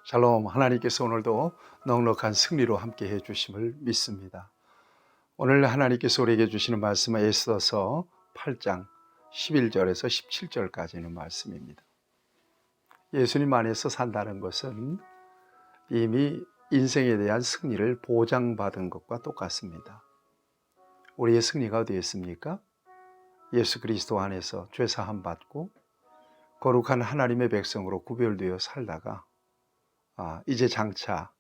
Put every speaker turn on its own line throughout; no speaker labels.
샬롬, 하나님께서 오늘도 넉넉한 승리로 함께 해주심을 믿습니다. 오늘 하나님께서 우리에게 주시는 말씀은 에스더서 8장 11절에서 17절까지 있는 말씀입니다. 예수님 안에서 산다는 것은 이미 인생에 대한 승리를 보장받은 것과 똑같습니다. 우리의 승리가 어디에 있습니까? 예수 그리스도 안에서 죄사함 받고 거룩한 하나님의 백성으로 구별되어 살다가 이제 장차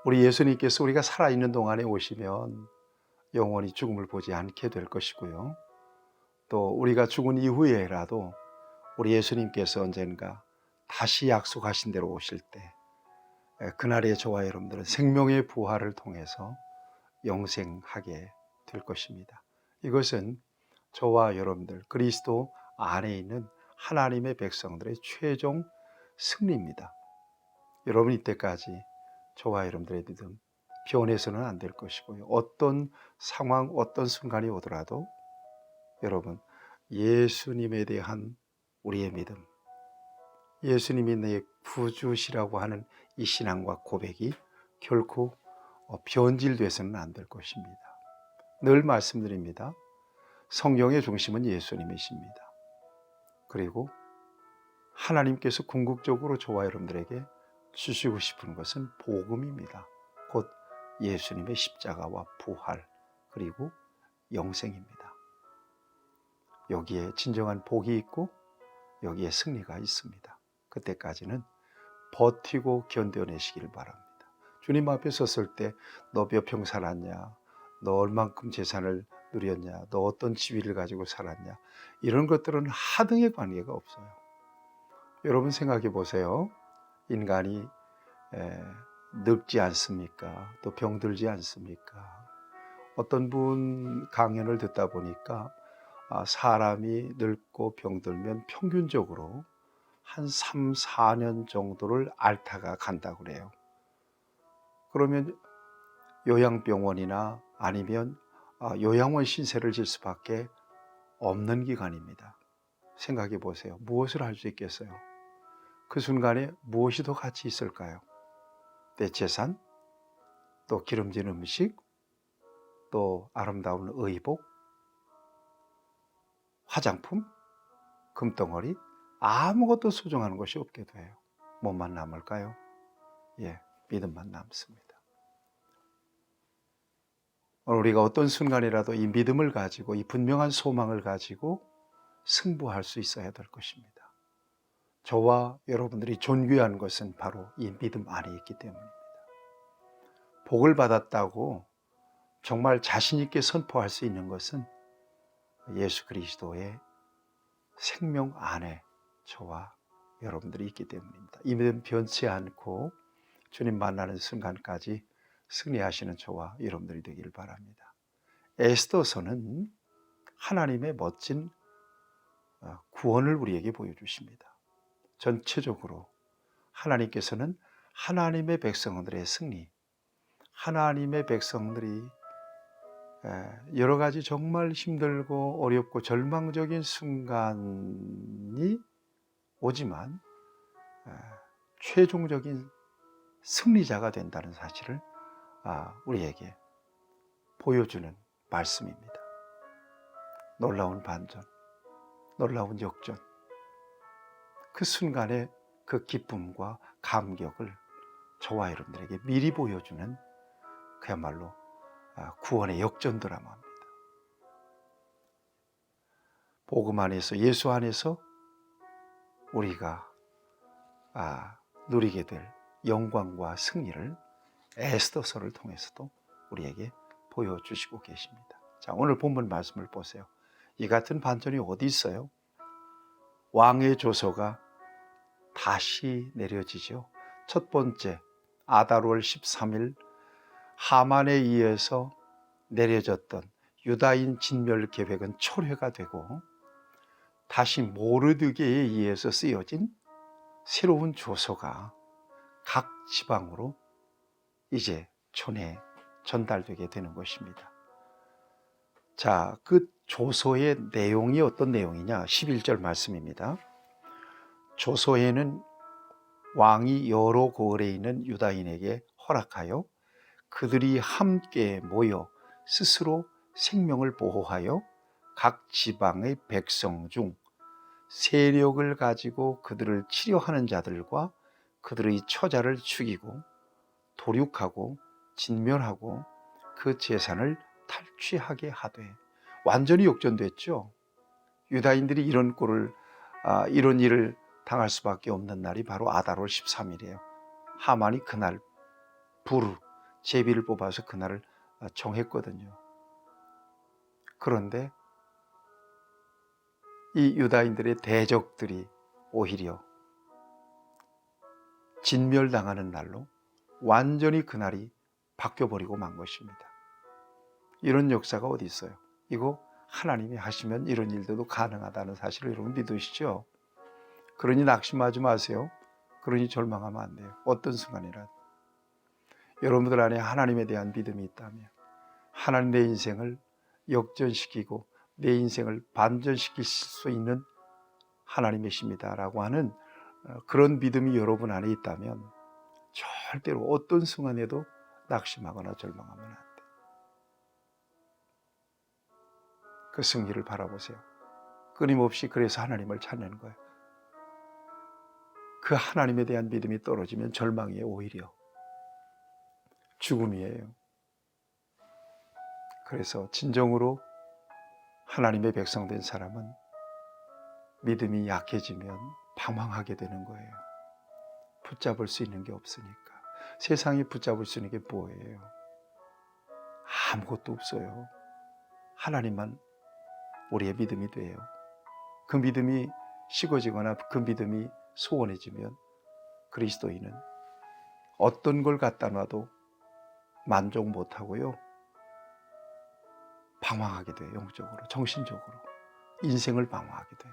우리 예수님께서 우리가 살아있는 동안에 오시면 영원히 죽음을 보지 않게 될 것이고요. 또 우리가 죽은 이후에라도 우리 예수님께서 언젠가 다시 약속하신 대로 오실 때 그날에 저와 여러분들은 생명의 부활을 통해서 영생하게 될 것입니다. 이것은 저와 여러분들 그리스도 안에 있는 하나님의 백성들의 최종 승리입니다. 여러분 이때까지 저와 여러분들의 믿음 변해서는 안 될 것이고요. 어떤 상황, 어떤 순간이 오더라도 여러분 예수님에 대한 우리의 믿음, 예수님이 내 구주시라고 하는 이 신앙과 고백이 결코 변질돼서는 안 될 것입니다. 늘 말씀드립니다. 성경의 중심은 예수님이십니다. 그리고 하나님께서 궁극적으로 저와 여러분들에게 주시고 싶은 것은 복음입니다. 곧 예수님의 십자가와 부활 그리고 영생입니다. 여기에 진정한 복이 있고 여기에 승리가 있습니다. 그때까지는 버티고 견뎌내시길 바랍니다. 주님 앞에 섰을 때 너 몇 평 살았냐, 너 얼만큼 재산을 누렸냐, 너 어떤 지위를 가지고 살았냐, 이런 것들은 하등의 관계가 없어요. 여러분 생각해 보세요. 인간이 늙지 않습니까? 또 병들지 않습니까? 어떤 분 강연을 듣다 보니까 사람이 늙고 병들면 평균적으로 한 3, 4년 정도를 앓다가 간다고 그래요. 그러면 요양병원이나 아니면 요양원 신세를 질 수밖에 없는 기간입니다. 생각해 보세요. 무엇을 할 수 있겠어요? 그 순간에 무엇이 더 같이 있을까요? 내 재산, 또 기름진 음식, 또 아름다운 의복, 화장품, 금덩어리, 아무것도 소중한 것이 없게 돼요. 뭐만 남을까요? 믿음만 남습니다. 오늘 우리가 어떤 순간이라도 이 믿음을 가지고 이 분명한 소망을 가지고 승부할 수 있어야 될 것입니다. 저와 여러분들이 존귀한 것은 바로 이 믿음 안에 있기 때문입니다. 복을 받았다고 정말 자신 있게 선포할 수 있는 것은 예수 그리스도의 생명 안에 저와 여러분들이 있기 때문입니다. 이 믿음 변치 않고 주님 만나는 순간까지 승리하시는 저와 여러분들이 되기를 바랍니다. 에스더서는 하나님의 멋진 구원을 우리에게 보여주십니다. 전체적으로 하나님께서는 하나님의 백성들의 승리, 하나님의 백성들이 여러 가지 정말 힘들고 어렵고 절망적인 순간이 오지만 최종적인 승리자가 된다는 사실을 우리에게 보여주는 말씀입니다. 놀라운 반전, 놀라운 역전, 그 순간의 그 기쁨과 감격을 저와 여러분들에게 미리 보여주는 그야말로 구원의 역전 드라마입니다. 복음 안에서 예수 안에서 우리가 누리게 될 영광과 승리를 에스더서를 통해서도 우리에게 보여주시고 계십니다. 자, 오늘 본문 말씀을 보세요. 이 같은 반전이 어디 있어요? 왕의 조서가 다시 내려지죠. 첫 번째 아달월 13일 하만에 의해서 내려졌던 유다인 진멸 계획은 철회가 되고 다시 모르드게에 의해서 쓰여진 새로운 조서가 각 지방으로 이제 촌에 전달되게 되는 것입니다. 자, 그 조서의 내용이 어떤 내용이냐? 11절 말씀입니다. 조서에는 왕이 여러 고을에 있는 유다인에게 허락하여 그들이 함께 모여 스스로 생명을 보호하여 각 지방의 백성 중 세력을 가지고 그들을 치료하는 자들과 그들의 처자를 죽이고 도륙하고 진멸하고 그 재산을 탈취하게 하되. 완전히 역전됐죠. 유다인들이 이런 일을 당할 수밖에 없는 날이 바로 아달월 13일이에요. 하만이 그날 제비를 뽑아서 그날을 정했거든요. 그런데 이 유다인들의 대적들이 오히려 진멸당하는 날로 완전히 그날이 바뀌어버리고 만 것입니다. 이런 역사가 어디 있어요? 이거 하나님이 하시면 이런 일들도 가능하다는 사실을 여러분 믿으시죠? 그러니 낙심하지 마세요. 그러니 절망하면 안 돼요. 어떤 순간이라도 여러분들 안에 하나님에 대한 믿음이 있다면, 하나님 내 인생을 역전시키고 내 인생을 반전시킬 수 있는 하나님이십니다라고 하는 그런 믿음이 여러분 안에 있다면 절대로 어떤 순간에도 낙심하거나 절망하면 안 돼요. 그 승리를 바라보세요. 끊임없이 그래서 하나님을 찾는 거예요. 그 하나님에 대한 믿음이 떨어지면 절망이 오히려 죽음이에요. 그래서 진정으로 하나님의 백성 된 사람은 믿음이 약해지면 방황하게 되는 거예요. 붙잡을 수 있는 게 없으니까. 세상이 붙잡을 수 있는 게 뭐예요? 아무것도 없어요. 하나님만 우리의 믿음이 돼요. 그 믿음이 식어지거나 그 믿음이 소원해지면 그리스도인은 어떤 걸 갖다 놔도 만족 못하고요. 방황하게 돼요. 영적으로, 정신적으로. 인생을 방황하게 돼요.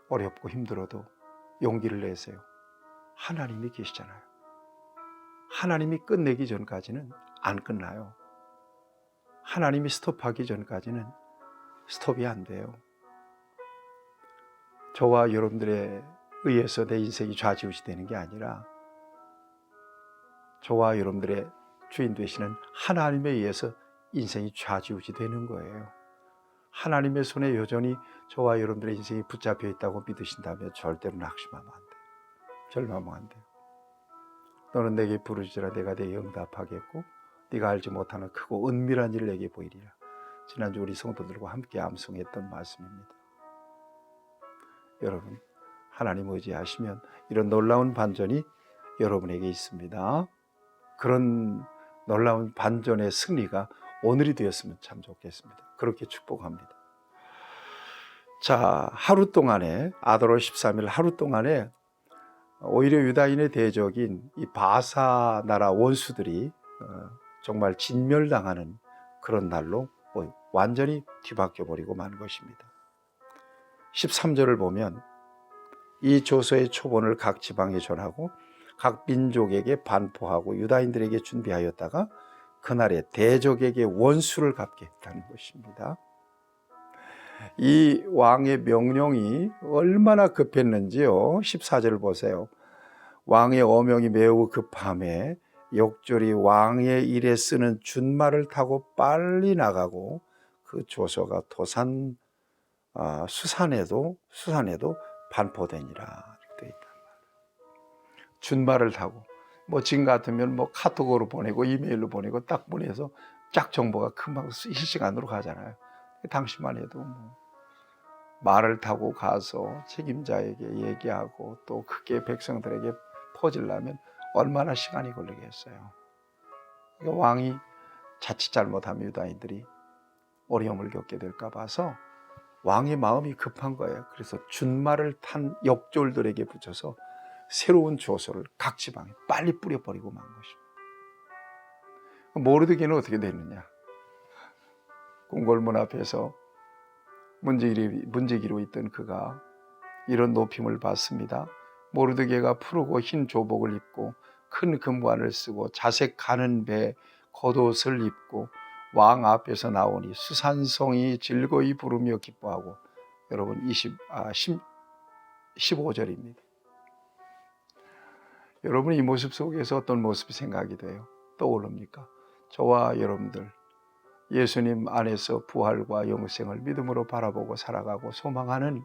어렵고 힘들어도 용기를 내세요. 하나님이 계시잖아요. 하나님이 끝내기 전까지는 안 끝나요. 하나님이 스톱하기 전까지는 스톱이 안 돼요. 저와 여러분들에 의해서 내 인생이 좌지우지 되는 게 아니라 저와 여러분들의 주인 되시는 하나님에 의해서 인생이 좌지우지 되는 거예요. 하나님의 손에 여전히 저와 여러분들의 인생이 붙잡혀 있다고 믿으신다면 절대로 낙심하면 안 돼요. 절망하면 안 돼요. 너는 내게 부르짖으라 내가 내게 응답하겠고 네가 알지 못하는 크고 은밀한 일을 내게 보이리라. 지난주 우리 성도들과 함께 암송했던 말씀입니다. 여러분, 하나님 의지하시면 이런 놀라운 반전이 여러분에게 있습니다. 그런 놀라운 반전의 승리가 오늘이 되었으면 참 좋겠습니다. 그렇게 축복합니다. 자, 하루 동안에 아달월 13일 하루 동안에 오히려 유다인의 대적인 이 바사 나라 원수들이 정말 진멸당하는 그런 날로 완전히 뒤바뀌어 버리고 만 것입니다. 13절을 보면 이 조서의 초본을 각 지방에 전하고 각 민족에게 반포하고 유다인들에게 준비하였다가 그날에 대적에게 원수를 갚게 했다는 것입니다. 이 왕의 명령이 얼마나 급했는지요. 14절을 보세요. 왕의 어명이 매우 급함에 역졸이 왕의 일에 쓰는 준말을 타고 빨리 나가고 그 조서가 도산 수산에도 반포되니라 이렇게 되어 있단 말이에요. 준말을 타고 지금 같으면 카톡으로 보내고 이메일로 보내고 딱 보내서 쫙 정보가 금방 실시간으로 가잖아요. 당시만 해도 말을 타고 가서 책임자에게 얘기하고 또 크게 백성들에게 퍼지려면 얼마나 시간이 걸리겠어요. 그러니까 왕이 자칫 잘못하면 유다인들이 어려움을 겪게 될까 봐서 왕의 마음이 급한 거예요. 그래서 준말을 탄 역졸들에게 붙여서 새로운 조서를 각 지방에 빨리 뿌려버리고 만 것입니다. 모르드게는 어떻게 됐느냐? 궁궐문 앞에서 문지기로 있던 그가 이런 높임을 받습니다. 모르드게가 푸르고 흰 조복을 입고 큰 금관을 쓰고 자색 가는 배 겉옷을 입고 왕 앞에서 나오니 수산성이 즐거이 부르며 기뻐하고. 여러분 15절입니다. 여러분 이 모습 속에서 어떤 모습이 생각이 돼요? 떠오릅니까? 저와 여러분들 예수님 안에서 부활과 영생을 믿음으로 바라보고 살아가고 소망하는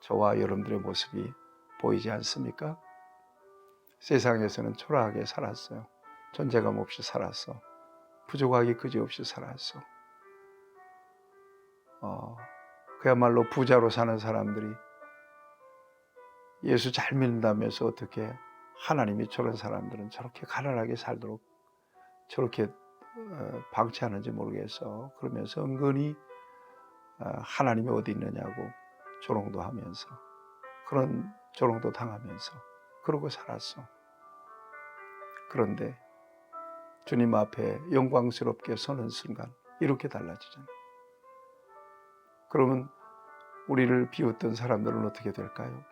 저와 여러분들의 모습이 보이지 않습니까? 세상에서는 초라하게 살았어요. 존재감 없이 살았어. 부족하기 그지없이 살았어. 그야말로 부자로 사는 사람들이 예수 잘 믿는다면서 어떻게 하나님이 저런 사람들은 저렇게 가난하게 살도록 저렇게 방치하는지 모르겠어. 그러면서 은근히 하나님이 어디 있느냐고 조롱도 하면서 그런 조롱도 당하면서 그러고 살았어. 그런데 주님 앞에 영광스럽게 서는 순간 이렇게 달라지잖아. 그러면 우리를 비웃던 사람들은 어떻게 될까요?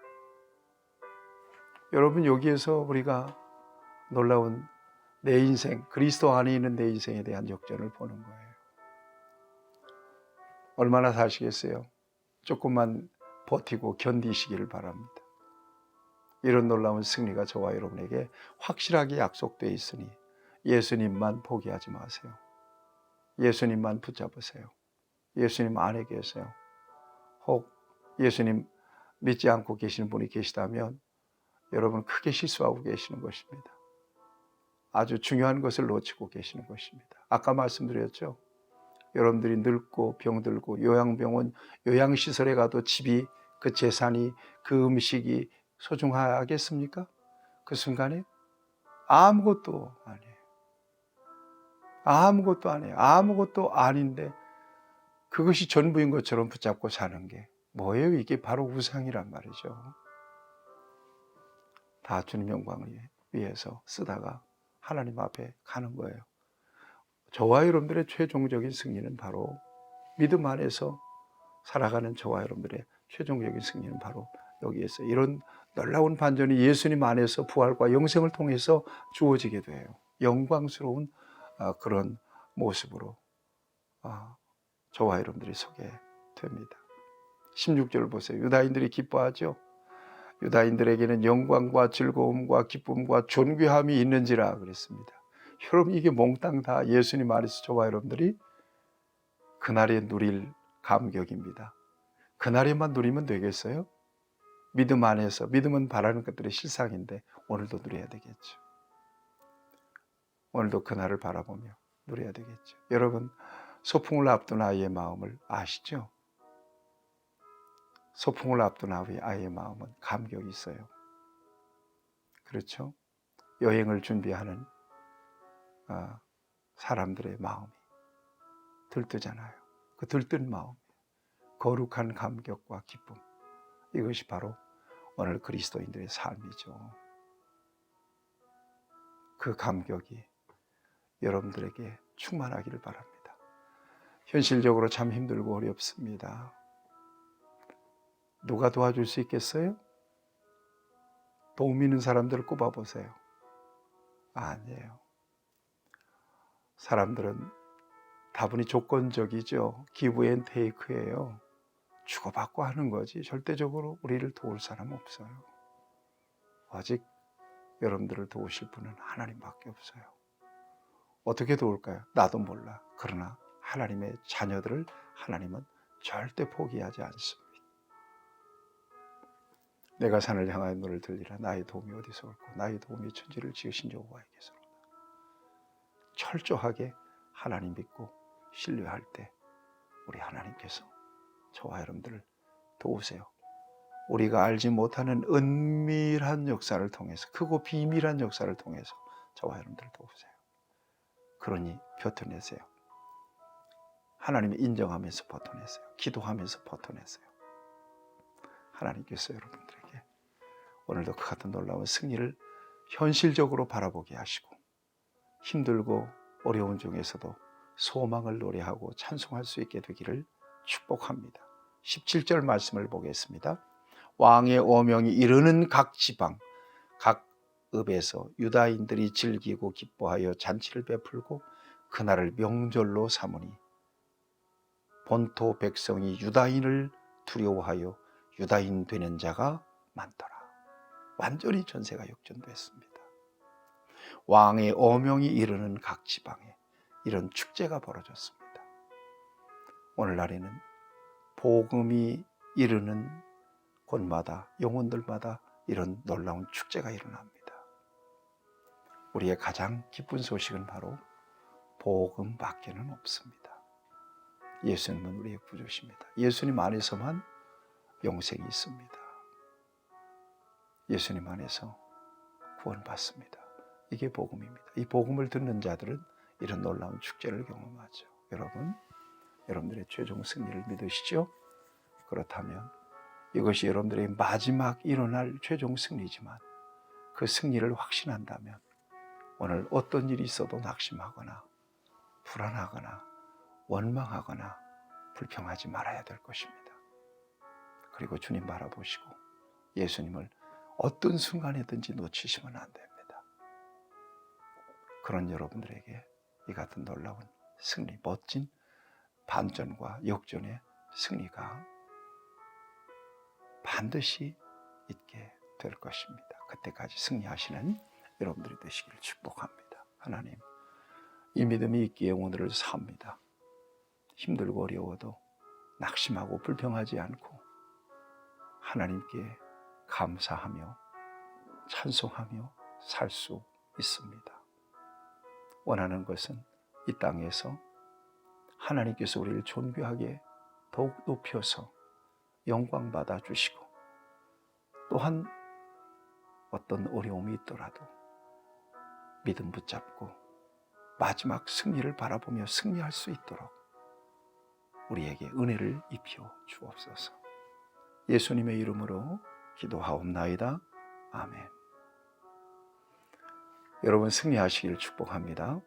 여러분 여기에서 우리가 놀라운 내 인생, 그리스도 안에 있는 내 인생에 대한 역전을 보는 거예요. 얼마나 사시겠어요? 조금만 버티고 견디시기를 바랍니다. 이런 놀라운 승리가 저와 여러분에게 확실하게 약속되어 있으니 예수님만 포기하지 마세요. 예수님만 붙잡으세요. 예수님 안에 계세요. 혹 예수님 믿지 않고 계시는 분이 계시다면 여러분 크게 실수하고 계시는 것입니다. 아주 중요한 것을 놓치고 계시는 것입니다. 아까 말씀드렸죠. 여러분들이 늙고 병들고 요양병원, 요양시설에 가도 집이, 그 재산이, 그 음식이 소중하겠습니까? 그 순간에 아무것도 아니에요. 아무것도 아니에요. 아무것도 아닌데 그것이 전부인 것처럼 붙잡고 사는 게 뭐예요? 이게 바로 우상이란 말이죠. 다 주님 영광을 위해서 쓰다가 하나님 앞에 가는 거예요. 저와 여러분들의 최종적인 승리는 바로 믿음 안에서 살아가는 저와 여러분들의 최종적인 승리는 바로 여기에서 이런 놀라운 반전이 예수님 안에서 부활과 영생을 통해서 주어지게 돼요. 영광스러운 그런 모습으로 저와 여러분들이 서게 됩니다. 16절 보세요. 유다인들이 기뻐하죠. 유다인들에게는 영광과 즐거움과 기쁨과 존귀함이 있는지라 그랬습니다. 여러분 이게 몽땅 다 예수님 안에서 저와 여러분들이 그날에 누릴 감격입니다. 그날에만 누리면 되겠어요? 믿음 안에서, 믿음은 바라는 것들의 실상인데 오늘도 누려야 되겠죠. 오늘도 그날을 바라보며 누려야 되겠죠. 여러분 소풍을 앞둔 아이의 마음을 아시죠? 소풍을 앞둔 아이의 마음은 감격이 있어요. 그렇죠? 여행을 준비하는 사람들의 마음이 들뜨잖아요. 그 들뜬 마음, 거룩한 감격과 기쁨, 이것이 바로 오늘 그리스도인들의 삶이죠. 그 감격이 여러분들에게 충만하기를 바랍니다. 현실적으로 참 힘들고 어렵습니다. 누가 도와줄 수 있겠어요? 도움 있는 사람들을 꼽아보세요. 아니에요. 사람들은 다분히 조건적이죠. 기브 앤 테이크예요. 주고받고 하는 거지 절대적으로 우리를 도울 사람 없어요. 아직 여러분들을 도우실 분은 하나님밖에 없어요. 어떻게 도울까요? 나도 몰라. 그러나 하나님의 자녀들을 하나님은 절대 포기하지 않습니다. 내가 산을 향하여 너를 들리라. 나의 도움이 어디서 올고 나의 도움이 천지를 지으신 여호와에게서로다. 철저하게 하나님 믿고 신뢰할 때 우리 하나님께서 저와 여러분들을 도우세요. 우리가 알지 못하는 은밀한 역사를 통해서, 크고 비밀한 역사를 통해서 저와 여러분들을 도우세요. 그러니 버텨내세요. 하나님이 인정하면서 버텨내세요. 기도하면서 버텨내세요. 하나님께서 여러분들에게 오늘도 그 같은 놀라운 승리를 현실적으로 바라보게 하시고 힘들고 어려운 중에서도 소망을 노래하고 찬송할 수 있게 되기를 축복합니다. 17절 말씀을 보겠습니다. 왕의 오명이 이르는 각 지방, 각 읍에서 유다인들이 즐기고 기뻐하여 잔치를 베풀고 그날을 명절로 삼으니 본토 백성이 유다인을 두려워하여 유다인 되는 자가 많더라. 완전히 전세가 역전됐습니다. 왕의 어명이 이르는 각 지방에 이런 축제가 벌어졌습니다. 오늘날에는 복음이 이르는 곳마다, 영혼들마다 이런 놀라운 축제가 일어납니다. 우리의 가장 기쁜 소식은 바로 복음밖에는 없습니다. 예수님은 우리의 구주십니다. 예수님 안에서만 영생이 있습니다. 예수님 안에서 구원받습니다. 이게 복음입니다. 이 복음을 듣는 자들은 이런 놀라운 축제를 경험하죠. 여러분들의 최종 승리를 믿으시죠? 그렇다면 이것이 여러분들의 마지막 일어날 최종 승리지만 그 승리를 확신한다면 오늘 어떤 일이 있어도 낙심하거나 불안하거나 원망하거나 불평하지 말아야 될 것입니다. 그리고 주님 바라보시고 예수님을 어떤 순간이든지 놓치시면 안 됩니다. 그런 여러분들에게 이 같은 놀라운 승리, 멋진 반전과 역전의 승리가 반드시 있게 될 것입니다. 그때까지 승리하시는 여러분들이 되시기를 축복합니다. 하나님, 이 믿음이 있기에 오늘을 삽니다. 힘들고 어려워도 낙심하고 불평하지 않고 하나님께 감사하며 찬송하며 살 수 있습니다. 원하는 것은 이 땅에서 하나님께서 우리를 존귀하게 더욱 높여서 영광 받아 주시고 또한 어떤 어려움이 있더라도 믿음 붙잡고 마지막 승리를 바라보며 승리할 수 있도록 우리에게 은혜를 입혀 주옵소서. 예수님의 이름으로 기도하옵나이다. 아멘. 여러분 승리하시길 축복합니다.